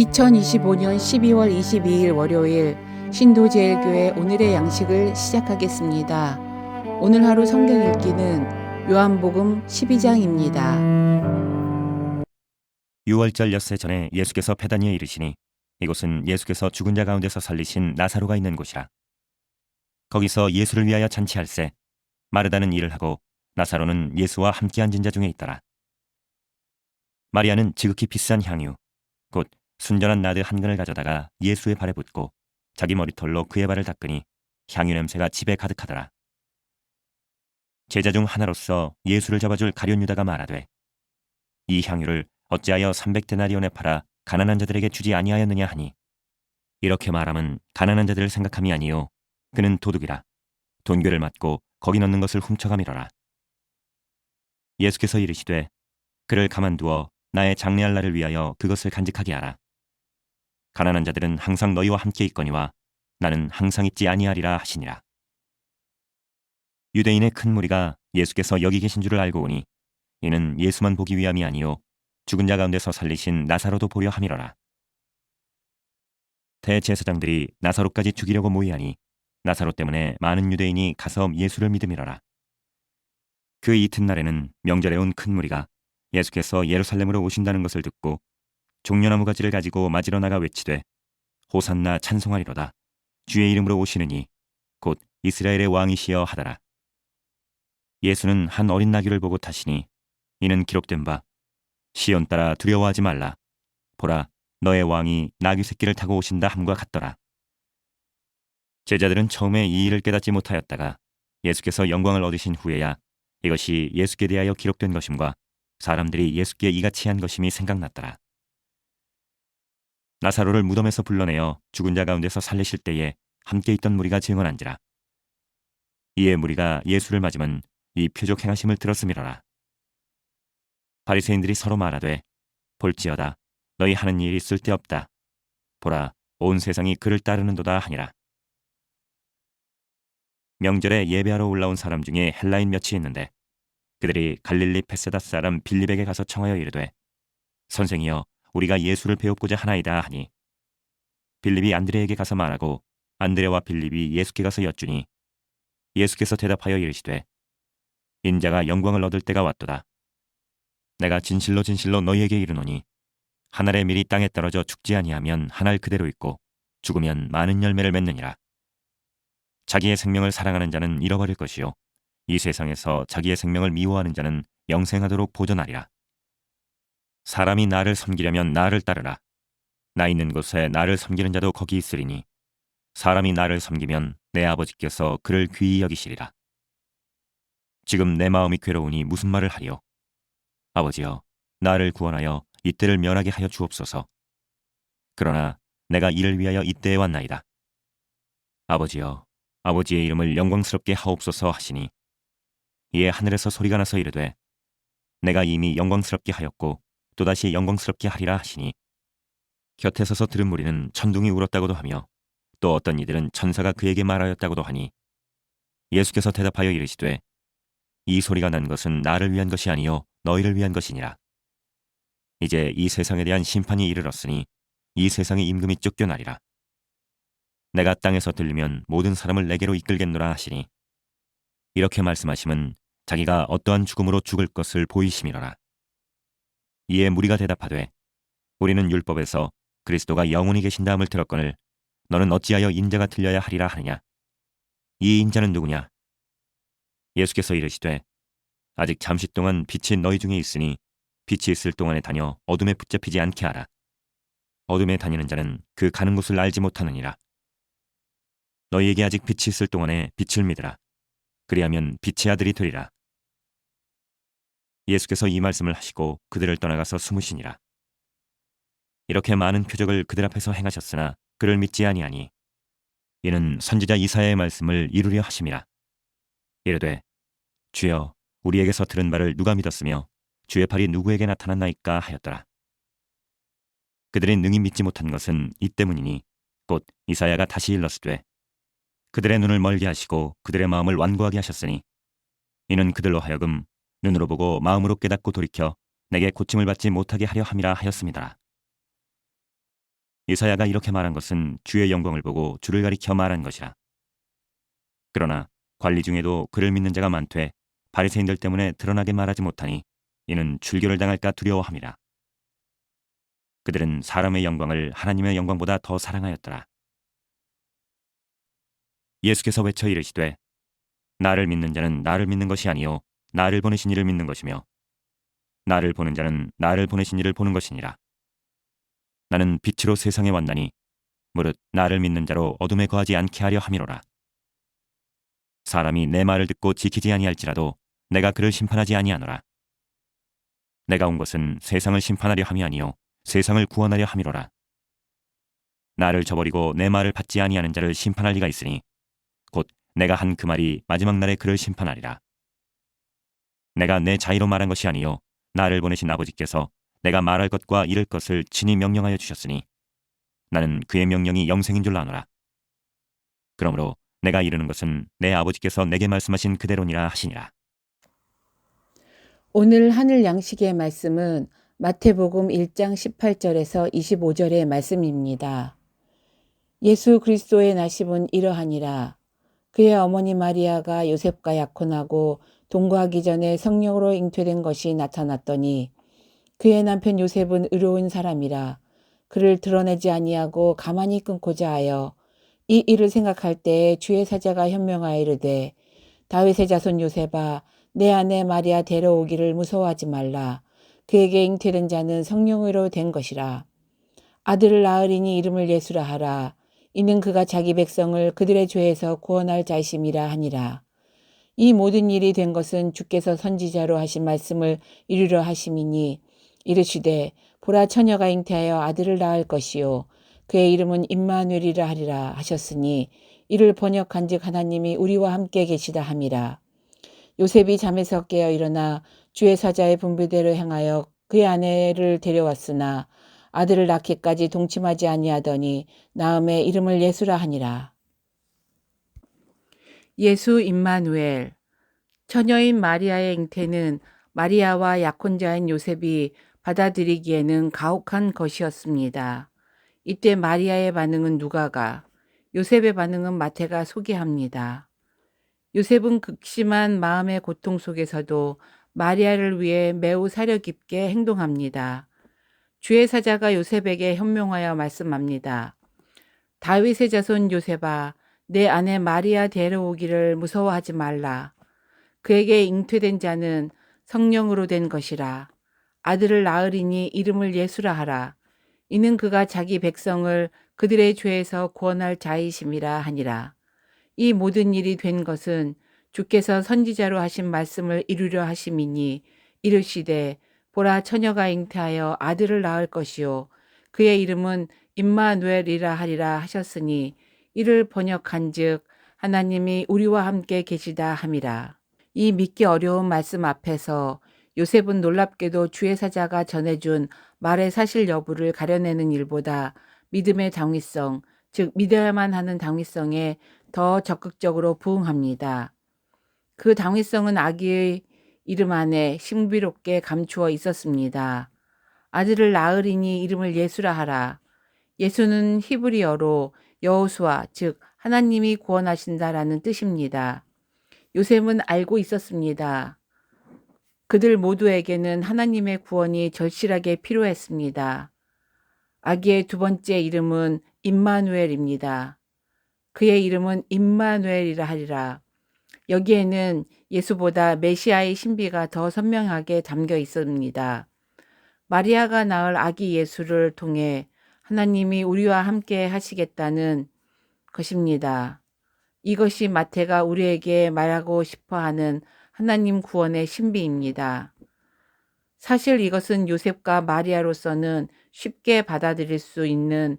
2025년 12월 22일 월요일 신도제일교회 오늘의 양식을 시작하겠습니다. 오늘 하루 성경 읽기는 요한복음 12장입니다. 6월절 엿새 전에 예수께서 베다니에 이르시니 이곳은 예수께서 죽은 자 가운데서 살리신 나사로가 있는 곳이라. 거기서 예수를 위하여 잔치할세 마르다는 일을 하고 나사로는 예수와 함께 앉은 자 중에 있더라. 마리아는 지극히 비싼 향유 곧 순전한 나드 한 근을 가져다가 예수의 발에 붓고 자기 머리털로 그의 발을 닦으니 향유 냄새가 집에 가득하더라. 제자 중 하나로서 예수를 잡아줄 가룟 유다가 말하되 이 향유를 어찌하여 300데나리온에 팔아 가난한 자들에게 주지 아니하였느냐 하니 이렇게 말함은 가난한 자들을 생각함이 아니요 그는 도둑이라 돈괴를 맞고 거기 넣는 것을 훔쳐가미러라. 예수께서 이르시되 그를 가만두어 나의 장래할 날을 위하여 그것을 간직하게 하라. 가난한 자들은 항상 너희와 함께 있거니와 나는 항상 있지 아니하리라 하시니라. 유대인의 큰 무리가 예수께서 여기 계신 줄을 알고 오니 이는 예수만 보기 위함이 아니요 죽은 자 가운데서 살리신 나사로도 보려 함이러라. 대제사장들이 나사로까지 죽이려고 모이하니 나사로 때문에 많은 유대인이 가서 예수를 믿음이러라. 그 이튿날에는 명절에 온 큰 무리가 예수께서 예루살렘으로 오신다는 것을 듣고 종려나무 가지를 가지고 맞으러 나가 외치되 호산나 찬송하리로다 주의 이름으로 오시느니 곧 이스라엘의 왕이시여 하더라. 예수는 한 어린 나귀를 보고 타시니 이는 기록된 바 시온 따라 두려워하지 말라 보라 너의 왕이 나귀 새끼를 타고 오신다 함과 같더라. 제자들은 처음에 이 일을 깨닫지 못하였다가 예수께서 영광을 얻으신 후에야 이것이 예수께 대하여 기록된 것임과 사람들이 예수께 이같이 한 것임이 생각났더라. 나사로를 무덤에서 불러내어 죽은 자 가운데서 살리실 때에 함께 있던 무리가 증언한지라. 이에 무리가 예수를 맞으면 이 표적 행하심을 들었음이로라. 바리새인들이 서로 말하되 볼지어다 너희 하는 일이 쓸데없다 보라 온 세상이 그를 따르는도다 하니라. 명절에 예배하러 올라온 사람 중에 헬라인 몇이 있는데 그들이 갈릴리 베세다 사람 빌립에게 가서 청하여 이르되 선생이여 우리가 예수를 배웁고자 하나이다 하니 빌립이 안드레에게 가서 말하고 안드레와 빌립이 예수께 가서 여쭈니 예수께서 대답하여 이르시되 인자가 영광을 얻을 때가 왔도다. 내가 진실로 진실로 너희에게 이르노니 한 알의 밀이 땅에 떨어져 죽지 아니하면 한 알 그대로 있고 죽으면 많은 열매를 맺느니라. 자기의 생명을 사랑하는 자는 잃어버릴 것이요 이 세상에서 자기의 생명을 미워하는 자는 영생하도록 보존하리라. 사람이 나를 섬기려면 나를 따르라. 나 있는 곳에 나를 섬기는 자도 거기 있으리니 사람이 나를 섬기면 내 아버지께서 그를 귀히 여기시리라. 지금 내 마음이 괴로우니 무슨 말을 하리요. 아버지여 나를 구원하여 이때를 면하게 하여 주옵소서. 그러나 내가 이를 위하여 이때에 왔나이다. 아버지여 아버지의 이름을 영광스럽게 하옵소서 하시니 이에 하늘에서 소리가 나서 이르되 내가 이미 영광스럽게 하였고 또다시 영광스럽게 하리라 하시니 곁에 서서 들은 무리는 천둥이 울었다고도 하며 또 어떤 이들은 천사가 그에게 말하였다고도 하니 예수께서 대답하여 이르시되 이 소리가 난 것은 나를 위한 것이 아니요 너희를 위한 것이니라. 이제 이 세상에 대한 심판이 이르렀으니 이 세상의 임금이 쫓겨나리라. 내가 땅에서 들리면 모든 사람을 내게로 이끌겠노라 하시니 이렇게 말씀하심은 자기가 어떠한 죽음으로 죽을 것을 보이심이로라. 이에 무리가 대답하되 우리는 율법에서 그리스도가 영원히 계신다함을 들었거늘 너는 어찌하여 인자가 들려야 하리라 하느냐. 이 인자는 누구냐. 예수께서 이르시되 아직 잠시 동안 빛이 너희 중에 있으니 빛이 있을 동안에 다녀 어둠에 붙잡히지 않게 하라. 어둠에 다니는 자는 그 가는 곳을 알지 못하느니라. 너희에게 아직 빛이 있을 동안에 빛을 믿으라. 그리하면 빛의 아들이 되리라. 예수께서 이 말씀을 하시고 그들을 떠나가서 숨으시니라. 이렇게 많은 표적을 그들 앞에서 행하셨으나 그를 믿지 아니하니 이는 선지자 이사야의 말씀을 이루려 하심이라. 이르되 주여 우리에게서 들은 바를 누가 믿었으며 주의 팔이 누구에게 나타났나이까 하였더라. 그들이 능히 믿지 못한 것은 이 때문이니 곧 이사야가 다시 일렀으되 그들의 눈을 멀게 하시고 그들의 마음을 완고하게 하셨으니 이는 그들로 하여금 눈으로 보고 마음으로 깨닫고 돌이켜 내게 고침을 받지 못하게 하려 함이라 하였습니다. 이사야가 이렇게 말한 것은 주의 영광을 보고 주를 가리켜 말한 것이라. 그러나 관리 중에도 그를 믿는 자가 많되 바리새인들 때문에 드러나게 말하지 못하니 이는 출교를 당할까 두려워함이라. 그들은 사람의 영광을 하나님의 영광보다 더 사랑하였더라. 예수께서 외쳐 이르시되 나를 믿는 자는 나를 믿는 것이 아니요 나를 보내신 이를 믿는 것이며 나를 보는 자는 나를 보내신 이를 보는 것이니라. 나는 빛으로 세상에 왔나니 무릇 나를 믿는 자로 어둠에 거하지 않게 하려 함이로라. 사람이 내 말을 듣고 지키지 아니할지라도 내가 그를 심판하지 아니하노라. 내가 온 것은 세상을 심판하려 함이 아니요 세상을 구원하려 함이로라. 나를 저버리고 내 말을 받지 아니하는 자를 심판할 리가 있으니 곧 내가 한 그 말이 마지막 날에 그를 심판하리라. 내가 내 자의로 말한 것이 아니요 나를 보내신 아버지께서 내가 말할 것과 이를 것을 친히 명령하여 주셨으니 나는 그의 명령이 영생인 줄 아노라. 그러므로 내가 이르는 것은 내 아버지께서 내게 말씀하신 그대로니라 하시니라. 오늘 하늘 양식의 말씀은 마태복음 1장 18절에서 25절의 말씀입니다. 예수 그리스도의 나심은 이러하니라. 그의 어머니 마리아가 요셉과 약혼하고 동거하기 전에 성령으로 잉태된 것이 나타났더니 그의 남편 요셉은 의로운 사람이라 그를 드러내지 아니하고 가만히 끊고자 하여 이 일을 생각할 때에 주의 사자가 현명하여 이르되 다윗의 자손 요셉아 내 아내 마리아 데려오기를 무서워하지 말라. 그에게 잉태된 자는 성령으로 된 것이라. 아들을 낳으리니 이름을 예수라 하라. 이는 그가 자기 백성을 그들의 죄에서 구원할 자이심이라 하니라. 이 모든 일이 된 것은 주께서 선지자로 하신 말씀을 이루려 하심이니 이르시되 보라 처녀가 잉태하여 아들을 낳을 것이요 그의 이름은 임마누엘이라 하리라 하셨으니 이를 번역한즉 하나님이 우리와 함께 계시다 함이라. 요셉이 잠에서 깨어 일어나 주의 사자의 분부대로 행하여 그의 아내를 데려왔으나 아들을 낳기까지 동침하지 아니하더니 나음에 이름을 예수라 하니라. 예수 임마누엘. 처녀인 마리아의 잉태는 마리아와 약혼자인 요셉이 받아들이기에는 가혹한 것이었습니다. 이때 마리아의 반응은 누가가, 요셉의 반응은 마태가 소개합니다. 요셉은 극심한 마음의 고통 속에서도 마리아를 위해 매우 사려 깊게 행동합니다. 주의 사자가 요셉에게 현명하여 말씀합니다. 다윗의 자손 요셉아, 내 아내 마리아 데려오기를 무서워하지 말라. 그에게 잉태된 자는 성령으로 된 것이라. 아들을 낳으리니 이름을 예수라 하라. 이는 그가 자기 백성을 그들의 죄에서 구원할 자이심이라 하니라. 이 모든 일이 된 것은 주께서 선지자로 하신 말씀을 이루려 하심이니 이르시되 보라 처녀가 잉태하여 아들을 낳을 것이요 그의 이름은 임마누엘이라 하리라 하셨으니 이를 번역한즉 하나님이 우리와 함께 계시다 함이라. 이 믿기 어려운 말씀 앞에서 요셉은 놀랍게도 주의 사자가 전해준 말의 사실 여부를 가려내는 일보다 믿음의 당위성, 즉 믿어야만 하는 당위성에 더 적극적으로 부응합니다. 그 당위성은 아기의 이름 안에 신비롭게 감추어 있었습니다. 아들을 낳으리니 이름을 예수라 하라. 예수는 히브리어로 여호수아, 즉 하나님이 구원하신다라는 뜻입니다. 요셉은 알고 있었습니다. 그들 모두에게는 하나님의 구원이 절실하게 필요했습니다. 아기의 두 번째 이름은 임마누엘입니다. 그의 이름은 임마누엘이라 하리라. 여기에는 예수보다 메시아의 신비가 더 선명하게 담겨 있습니다. 마리아가 낳을 아기 예수를 통해 하나님이 우리와 함께 하시겠다는 것입니다. 이것이 마태가 우리에게 말하고 싶어하는 하나님 구원의 신비입니다. 사실 이것은 요셉과 마리아로서는 쉽게 받아들일 수 있는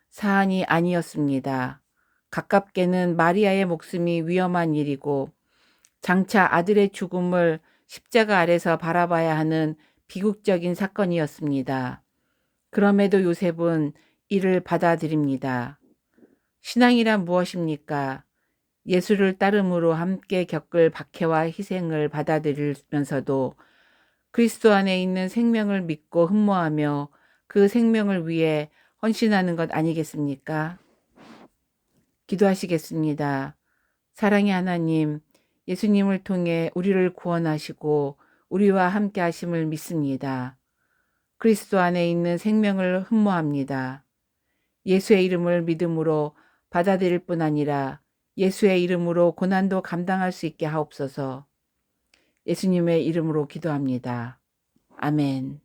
사안이 아니었습니다. 가깝게는 마리아의 목숨이 위험한 일이고 장차 아들의 죽음을 십자가 아래서 바라봐야 하는 비극적인 사건이었습니다. 그럼에도 요셉은 이를 받아들입니다. 신앙이란 무엇입니까? 예수를 따름으로 함께 겪을 박해와 희생을 받아들이면서도 그리스도 안에 있는 생명을 믿고 흠모하며 그 생명을 위해 헌신하는 것 아니겠습니까? 기도하시겠습니다. 사랑의 하나님, 예수님을 통해 우리를 구원하시고 우리와 함께 하심을 믿습니다. 그리스도 안에 있는 생명을 흠모합니다. 예수의 이름을 믿음으로 받아들일 뿐 아니라 예수의 이름으로 고난도 감당할 수 있게 하옵소서. 예수님의 이름으로 기도합니다. 아멘.